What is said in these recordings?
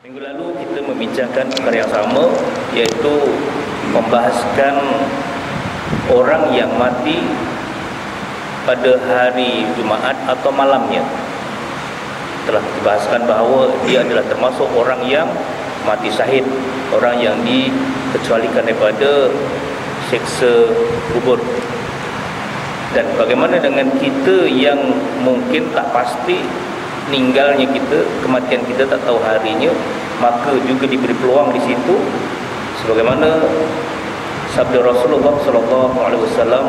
Minggu lalu kita membincangkan perkara yang sama, iaitu membahaskan orang yang mati pada hari Jumaat atau malamnya. Telah dibahaskan bahawa dia adalah termasuk orang yang mati syahid, orang yang dikecualikan daripada siksa kubur. Dan bagaimana dengan kita yang mungkin tak pasti meninggalnya kita, kematian kita tak tahu harinya, maka juga diberi peluang di situ, sebagaimana sabda Rasulullah SAW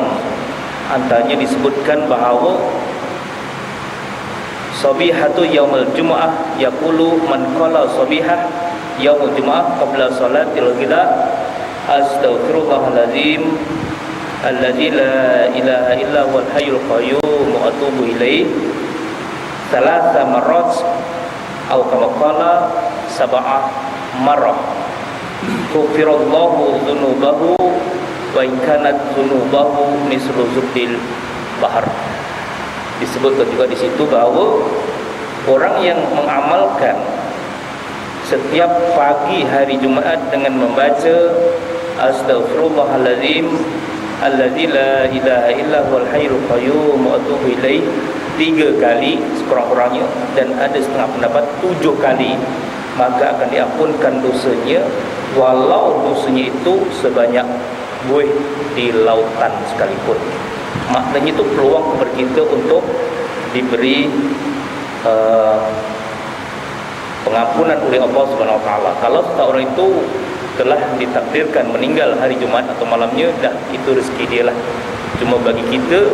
antaranya disebutkan bahawa sabihatu yaumul jumu'ah yaqulu man qala sabihah yaumul jumu'ah qabla salatil ghida astaghfirullahalazim alladzi la ilaha illa huwal hayyul qayyum wa atubu ilaih thalatha marrat atau kama qala sab'ah marrah ghufirallahu dzunubahu wa in kanat dzunubahu mislu zubdil bahar. Disebutkan juga di situ bahawa orang yang mengamalkan setiap pagi hari Jumaat dengan membaca astaghfirullahalazim alladzi la ilaha illa huwal hayyul qayyum wa atubu ilaih 3 kali sekurang-kurangnya, dan ada setengah pendapat 7 kali, maka akan diampunkan dosanya, walau dosanya itu sebanyak buih di lautan sekalipun. Maknanya itu peluang kepada kita untuk diberi pengampunan oleh Allah Subhanahu Wa Taala. Kalau seorang itu telah ditakdirkan meninggal hari Jumaat atau malamnya, dah itu rezeki dia lah. Cuma bagi kita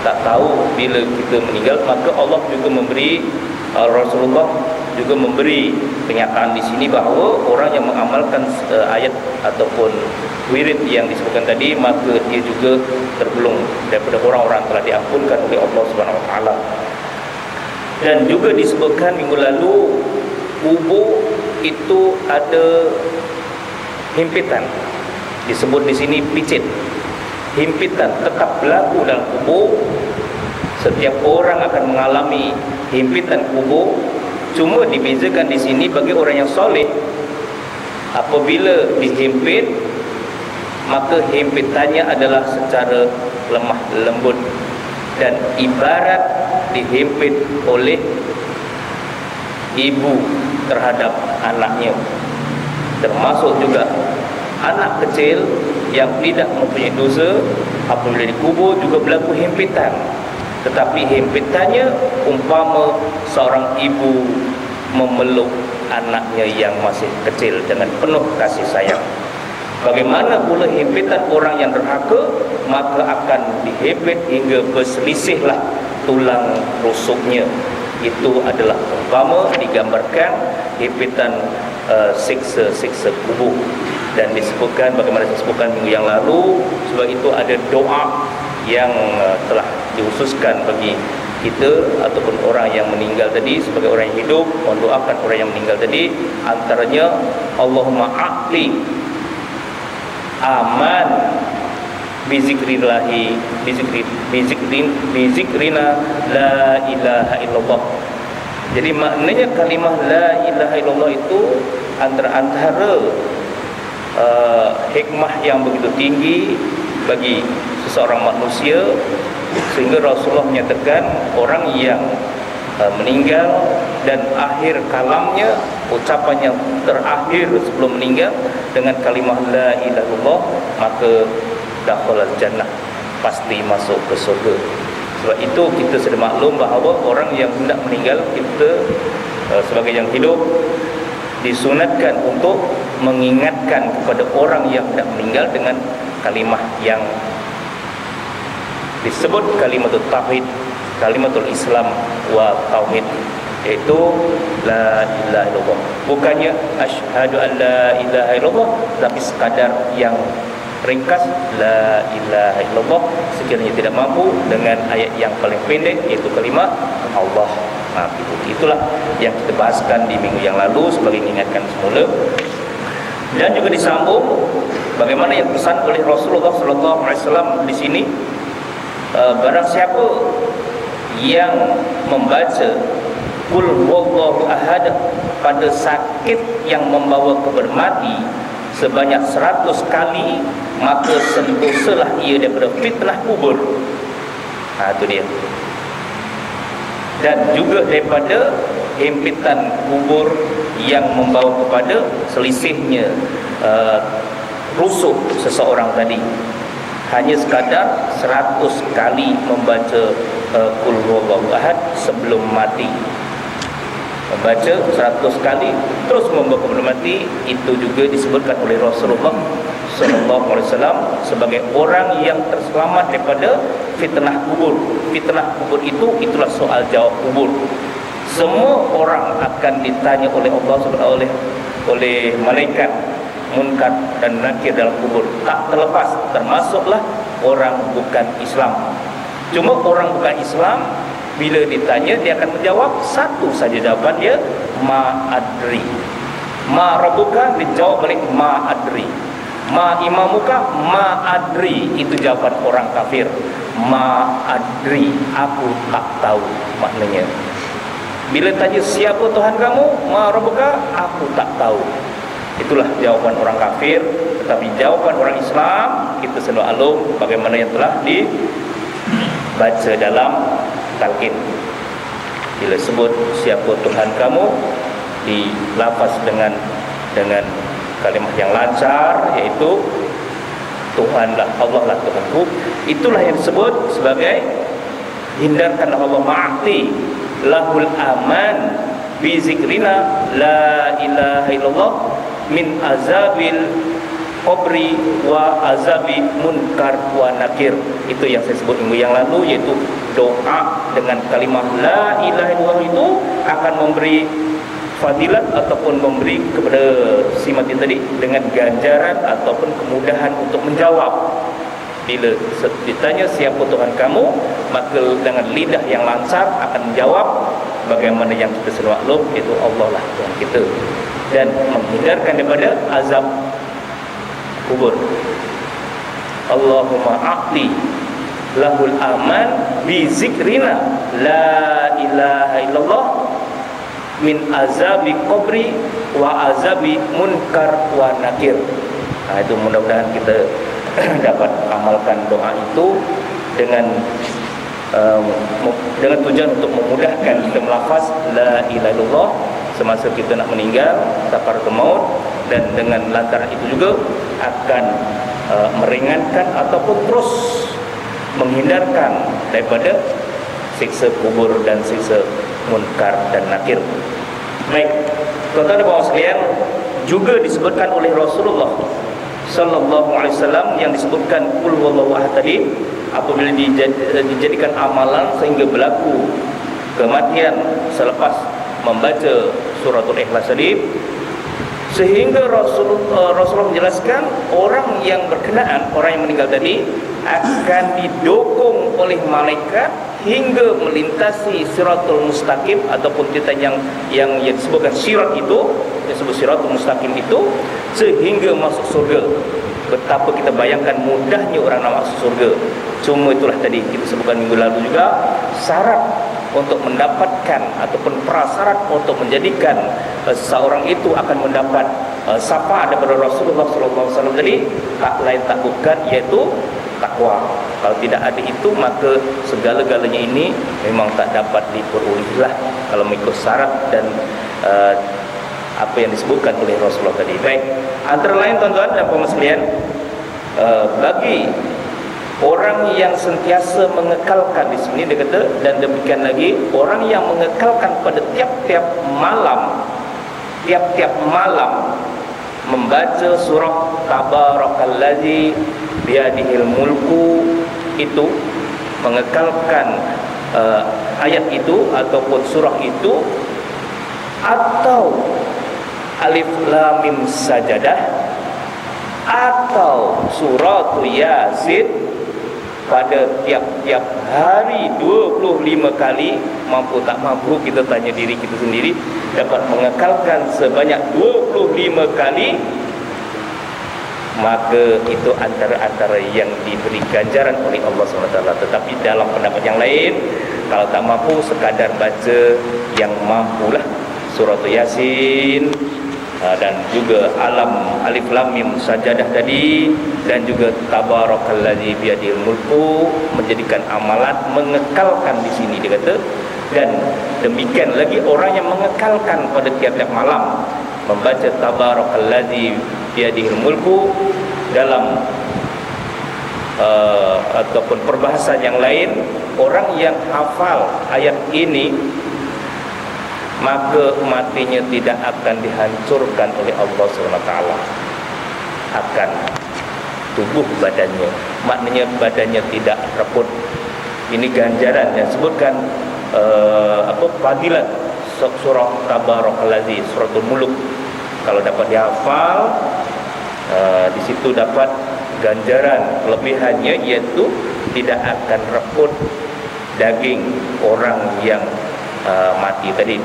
tak tahu bila kita meninggal, maka Allah juga memberi, Rasulullah juga memberi kenyataan di sini bahawa orang yang mengamalkan ayat ataupun wirid yang disebutkan tadi, maka dia juga tergolong daripada orang-orang telah diampunkan oleh Allah Subhanahu Wa Taala. Dan juga disebutkan minggu lalu, kubur itu ada himpitan, disebut di sini picit. Himpitan tetap berlaku dalam kubur. Setiap orang akan mengalami himpitan kubur. Cuma dibezakan di sini bagi orang yang soleh, apabila dihimpit, maka himpitannya adalah secara lemah lembut dan ibarat dihimpit oleh ibu terhadap anaknya. Termasuk juga anak kecil yang tidak mempunyai dosa, apabila dikubur juga berlaku himpitan. Tetapi himpitannya umpama seorang ibu memeluk anaknya yang masih kecil dengan penuh kasih sayang. Bagaimana pula himpitan orang yang derhaka, maka akan dihimpit hingga berselisihlah tulang rusuknya. Itu adalah umpama digambarkan himpitan siksa kubur. Dan disebutkan, bagaimana disebutkan minggu yang lalu, sebab itu ada doa yang telah dikhususkan bagi kita ataupun orang yang meninggal tadi. Sebagai orang yang hidup, mendoakan orang yang meninggal tadi, antaranya Allahumma a'li aman bizikrillahi bizikrina la ilaha illallah. Jadi maknanya kalimah la ilaha illallah itu antara hikmah yang begitu tinggi bagi seseorang manusia, sehingga Rasulullah menyatakan orang yang meninggal dan akhir kalamnya, ucapan yang terakhir sebelum meninggal dengan kalimah la ilaha illallah, maka dakhalal jannah, pasti masuk ke surga. Sebab itu kita sudah maklum bahawa orang yang hendak meninggal, kita sebagai yang hidup disunatkan untuk mengingatkan kepada orang yang hendak meninggal dengan kalimah yang disebut kalimatul tauhid, kalimatul Islam wa tauhid, iaitu la ilaha illallah. Bukannya asyhadu an la ilaha illallah, tapi sekadar yang ringkas la ilaha illallah, sekiranya tidak mampu dengan ayat yang paling pendek, iaitu kalimat Allah. Itulah yang kita bahaskan di minggu yang lalu sebagai mengingatkan semula. Dan juga disambung bagaimana yang pesan oleh Rasulullah SAW di sini, barang siapa yang membaca Qul huwallahu ahad pada sakit yang membawa kepada mati sebanyak 100 kali, maka sentosalah ia daripada fitnah kubur. Itu dia. Dan juga daripada himpitan kubur yang membawa kepada selisihnya rusuh seseorang tadi. Hanya sekadar 100 kali membaca Qul huwallahu ahad sebelum mati. Membaca 100 kali terus membawa kepada mati, itu juga disebutkan oleh Rasulullah sallallahu alaihi wasallam sebagai orang yang terselamat daripada fitnah kubur. Fitnah kubur itulah soal jawab kubur. Semua orang akan ditanya oleh Allah Subhanahu oleh malaikat Munkar dan Nakir dalam kubur, tak terlepas, termasuklah orang bukan Islam. Cuma orang bukan Islam bila ditanya dia akan menjawab satu saja jawapan dia, ma adri. Ma rabbuka, dijawab balik ma adri. Ma imamuka, ma adri. Itu jawaban orang kafir. Ma adri, aku tak tahu maknanya. Bila tanya siapa Tuhan kamu, ma rabbuka, aku tak tahu. Itulah jawaban orang kafir. Tetapi jawaban orang Islam kita selalu alum bagaimana yang telah dibaca dalam talqin. Bila sebut siapa Tuhan kamu, dilafaz dengan kalimah yang lancar, iaitu Tuhanlah, Allah lah Tuhanku. Itulah yang disebut sebagai hindarkanlah Allah ma'ati lahul aman bi zikrina la ilaha illallah min azabil qabri wa azabi munkar wa nakir. Itu yang saya sebut minggu yang lalu, yaitu doa dengan kalimah la ilaha illallah itu akan memberi fadilat ataupun memberi kepada si mati tadi dengan ganjaran ataupun kemudahan untuk menjawab. Bila ditanya siapa Tuhan kamu, maka dengan lidah yang lancar akan menjawab bagaimana yang kita selalu maklum, iaitu Allah lah Tuhan kita, dan menghindarkan daripada azab kubur. Allahumma a'ti lahul aman bi zikrina la ilaha illallah min azabi qabri wa azabi munkar wa nakir. Itu mudah-mudahan kita dapat amalkan doa itu dengan tujuan untuk memudahkan kita melafaz la ilaha illallah semasa kita nak meninggal, sakaratul maut, dan dengan lantaran itu juga akan meringankan ataupun terus menghindarkan daripada siksa kubur dan siksa munkar dan nakir. Baik, tuan-tuan dan puan sekalian, juga disebutkan oleh Rasulullah sallallahu alaihi wasallam yang disebutkan qul huwallahu ahad tadi, apabila dijadikan amalan sehingga berlaku kematian selepas membaca suratul ikhlas tadi, sehingga Rasulullah menjelaskan orang yang berkenaan, orang yang meninggal tadi akan didokong oleh malaikat hingga melintasi siratul mustaqim ataupun kita yang disebutkan sirat itu, yang disebut siratul mustaqim itu, sehingga masuk surga. Betapa kita bayangkan mudahnya orang nak masuk surga. Cuma itulah tadi kita sebutkan minggu lalu juga, syarat untuk mendapatkan ataupun prasyarat untuk menjadikan seseorang itu akan mendapat syafaat daripada Rasulullah SAW tadi, tak lain tak bukan iaitu takwa. Kalau tidak ada itu, maka segala-galanya ini memang tak dapat diperolehlah kalau mengikut syarat dan apa yang disebutkan oleh Rasulullah tadi. Baik, antara lain tuan-tuan dan puan sekalian, bagi orang yang sentiasa mengekalkan, di sini dia kata, dan demikian lagi orang yang mengekalkan pada tiap-tiap malam membaca surah Tabarakallazi biyadihil mulku, itu mengekalkan ayat itu ataupun surah itu, atau Alif Lam Mim Sajadah, atau surah Yasin pada tiap-tiap hari 25 kali, mampu tak mampu kita tanya diri kita sendiri, dapat mengekalkan sebanyak 25 kali, maka itu antara yang diberi ganjaran oleh Allah SWT. Tetapi dalam pendapat yang lain, kalau tak mampu sekadar baca yang mampulah surah Yasin dan juga alam alif lam mim sajadah tadi, dan juga tabarakalladzi biyadihil mulku, menjadikan amalan mengekalkan di sini dia kata. Dan demikian lagi orang yang mengekalkan pada tiap-tiap malam membaca tabarakalladzi biyadihil mulku dalam ataupun perbahasan yang lain, orang yang hafal ayat ini maka matinya tidak akan dihancurkan oleh Allah SWT, akan tubuh badannya, maknanya badannya tidak reput. Ini ganjaran yang sebutkan fadilat surah Tabarakalladzi, suratul Mulk. Kalau dapat dihafal, di situ dapat ganjaran kelebihannya, yaitu tidak akan reput daging orang yang mati tadi.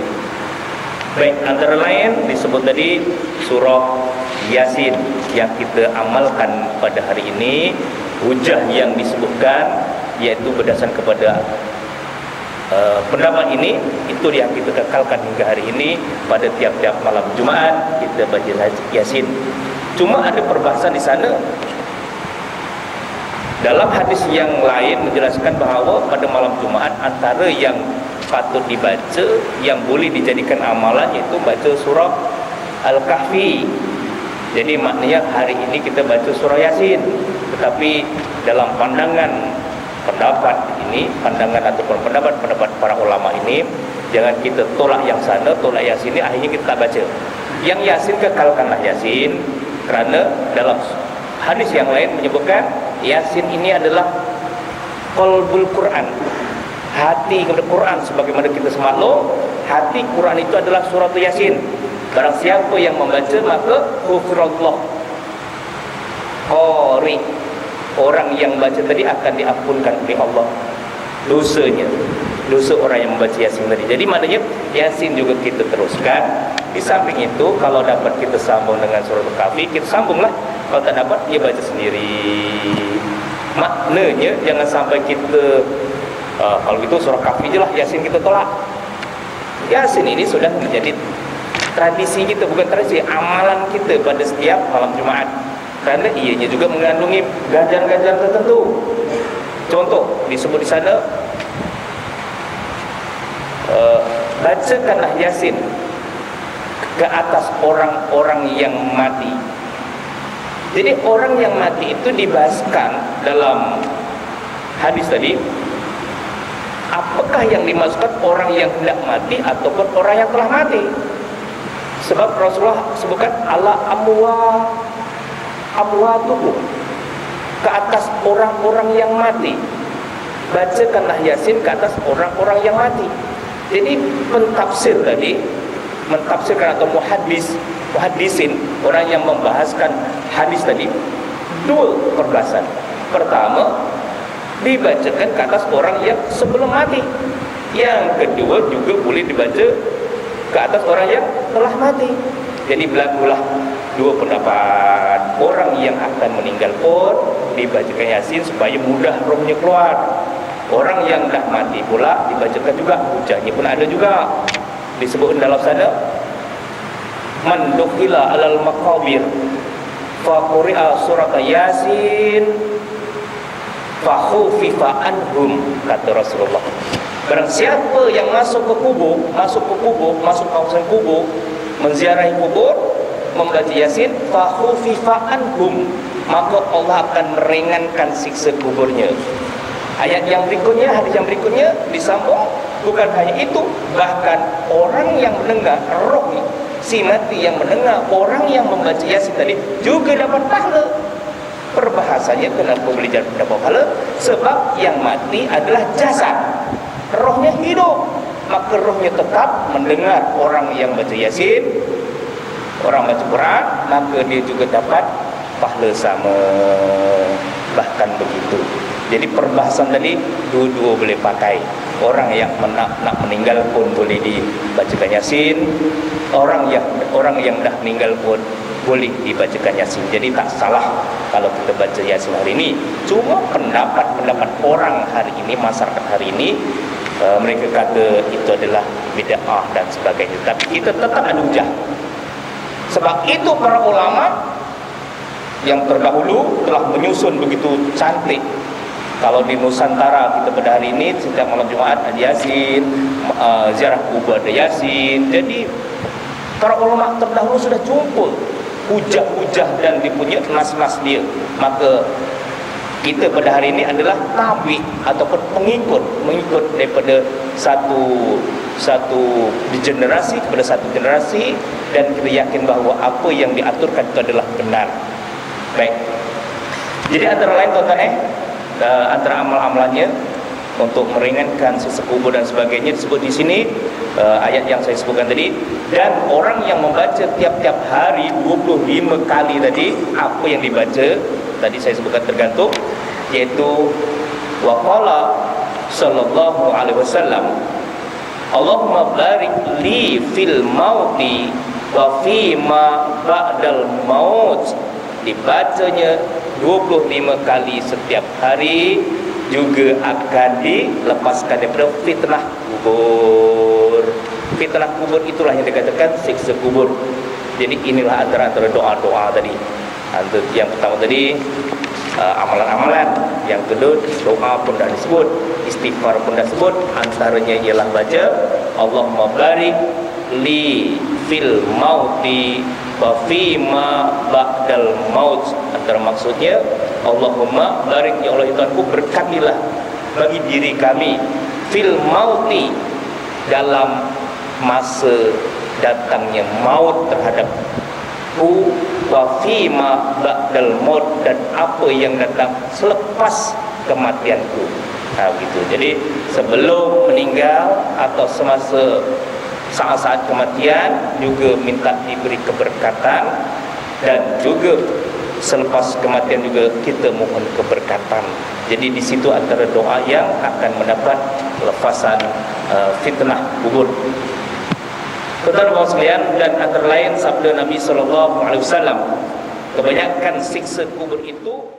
Baik, antara lain disebut tadi surah Yasin yang kita amalkan pada hari ini. Hujah yang disebutkan yaitu berdasarkan kepada pendapat ini, itu yang kita kekalkan hingga hari ini. Pada tiap-tiap malam Jumaat kita baca Yasin. Cuma ada perbahasan di sana. Dalam hadis yang lain menjelaskan bahawa pada malam Jumaat antara yang patut dibaca, yang boleh dijadikan amalan, iaitu baca surah Al-Kahfi. Jadi maknanya hari ini kita baca surah Yasin. Tetapi dalam pendapat ini, pandangan ataupun pendapat para ulama ini, jangan kita tolak yang sana, tolak Yasin ini, akhirnya kita tak baca. Yang Yasin kekalkanlah Yasin, kerana dalam hadis yang lain menyebutkan Yasin ini adalah qalbul Quran, hati kepada Quran. Sebagaimana kita semaklum, hati Quran itu adalah surah Yasin. Barang siapa yang membaca maka ghufrallah, qari, orang yang baca tadi akan diampunkan oleh Allah dosanya, dosa orang yang membaca Yasin tadi. Jadi maknanya Yasin juga kita teruskan. Di samping itu, kalau dapat kita sambung dengan surah Al-Kahfi, kita sambunglah. Kalau tak dapat, dia baca sendiri. Maknanya jangan sampai kita kalau itu surah Kahfi je lah, Yasin kita tolak. Yasin ini sudah menjadi tradisi kita, bukan tradisi, amalan kita pada setiap malam Jumaat. Kerana ianya juga mengandungi ganjaran-ganjaran tertentu. Contoh disebut di sana, bacakanlah Yasin ke atas orang-orang yang mati. Jadi orang yang mati itu dibahaskan dalam hadis tadi. Apakah yang dimaksudkan orang yang tidak mati ataupun orang yang telah mati? Sebab Rasulullah sebutkan ala amwatukum, ke atas orang-orang yang mati. Bacakanlah Yasin ke atas orang-orang yang mati. Jadi pentafsir tadi, mentafsirkan atau muhaddisin, orang yang membahaskan hadis tadi, dua perbahasan. Pertama, dibacakan ke atas orang yang sebelum mati. Yang kedua juga boleh dibaca ke atas orang yang telah mati. Jadi berlakulah dua pendapat. Orang yang akan meninggal pun dibacakan Yasin supaya mudah rohnya keluar. Orang yang dah mati pula dibacakan juga, hujahnya pun ada juga. Disebut dalam sana, man dukhila alal maqabir fa quri'a surat Yasin fa khufifa anhum, kata Rasulullah. Barang siapa yang masuk kawasan kubur, menziarahi kubur, membaca Yasin, fa khufifa anhum, maka Allah akan meringankan siksa kuburnya. Ayat yang berikutnya, hadis yang berikutnya disambung, bukan hanya itu, bahkan orang yang mendengar, roh si mati yang mendengar orang yang membaca Yasin tadi juga dapat pahala. Perbahasannya kenapa boleh dapat pahala? Sebab yang mati adalah jasad, rohnya hidup, maka rohnya tetap mendengar orang yang baca Yasin, orang baca Quran, maka dia juga dapat pahala sama. Bahkan begitu. Jadi perbahasan tadi dua-dua boleh pakai. Orang yang nak meninggal pun boleh dibacakan Yasin. Orang yang dah meninggal pun boleh dibacakan Yasin. Jadi tak salah kalau kita baca Yasin hari ini. Cuma pendapat orang hari ini, masyarakat hari ini, mereka kata itu adalah bid'ah dan sebagainya. Tapi kita tetap ada hujah. Sebab itu para ulama yang terdahulu telah menyusun begitu cantik. Kalau di Nusantara kita pada hari ini setiap malam Jumaat ada Yasin, ziarah kubur ada Yasin. Jadi para ulama terdahulu sudah jumpa hujah-hujah dan dipunya nas-nas dia. Maka kita pada hari ini adalah tabi ataupun mengikut daripada satu generasi kepada satu generasi, dan kita yakin bahawa apa yang diaturkan itu adalah benar. Baik. Jadi antara lain tuan-tuan antara amal-amalannya untuk meringankan siksa kubur dan sebagainya disebut di sini, ayat yang saya sebutkan tadi. Dan orang yang membaca tiap-tiap hari 25 kali tadi, apa yang dibaca tadi saya sebutkan tergantung, iaitu waqala sallallahu alaihi wasallam, Allahumma barik li fil mauti wa fima ba'dal maut. Dibacanya 25 kali setiap hari, juga akan dilepaskan daripada fitnah kubur. Fitnah kubur itulah yang dikatakan siksa kubur. Jadi inilah antara doa-doa tadi. Yang pertama tadi amalan-amalan, yang kedua doa pun dah disebut, istighfar pun dah disebut. Antaranya ialah baca Allahumma barik li fil mauti wa fima ba'dal maut. Antara maksudnya, Allahumma barik, ya Allah ya Tuhanku, berkatilah bagi diri kami fil mauti, dalam masa datangnya maut terhadapku, wa fima ba'dal maut, dan apa yang datang selepas kematianku. Begitu. Jadi sebelum meninggal atau semasa saat-saat kematian juga minta diberi keberkatan, dan juga selepas kematian juga kita mohon keberkatan. Jadi di situ antara doa yang akan mendapat lepasan fitnah kubur. Saudara sekalian, dan antara lain sabda Nabi sallallahu alaihi wasallam, kebanyakan siksa kubur itu